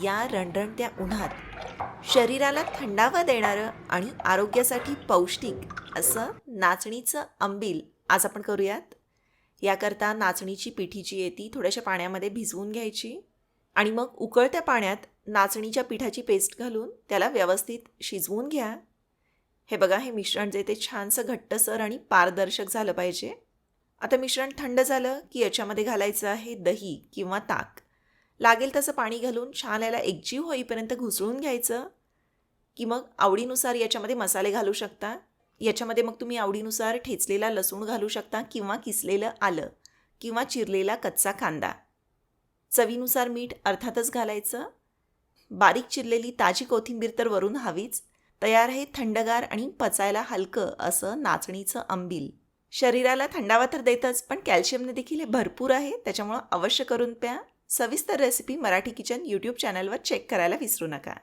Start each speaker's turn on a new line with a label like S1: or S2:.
S1: या रणरणत्या उन्हात शरीराला थंडावा देणारं आणि आरोग्यासाठी पौष्टिक असं नाचणीचं आंबील आज आपण करूयात. याकरता नाचणीची पिठी जी आहे ती थोड्याशा पाण्यामध्ये भिजवून घ्यायची आणि मग उकळत्या पाण्यात नाचणीच्या पिठाची पेस्ट घालून त्याला व्यवस्थित शिजवून घ्या. हे बघा, हे मिश्रण जे ते छानसं घट्टसर आणि पारदर्शक झालं पाहिजे. आता मिश्रण थंड झालं की याच्यामध्ये घालायचं आहे दही किंवा ताक. लागेल तसं पाणी घालून छान याला एकजीव होईपर्यंत घुसळून घ्यायचं की मग आवडीनुसार याच्यामध्ये मसाले घालू शकता. याच्यामध्ये मग तुम्ही आवडीनुसार ठेचलेला लसूण घालू शकता किंवा किसलेलं आलं किंवा चिरलेला कच्चा कांदा. चवीनुसार मीठ अर्थातच घालायचं. बारीक चिरलेली ताजी कोथिंबीर तर वरून हवीच. तयार आहे थंडगार आणि पचायला हलकं असं नाचणीचं आंबील. शरीराला थंडावा तर देतच, पण कॅल्शियमने देखील हे भरपूर आहे, त्याच्यामुळं अवश्य करून प्या. सविस्तर रेसिपी मराठी किचन यूट्यूब चॅनलवर चेक करायला विसरू नका.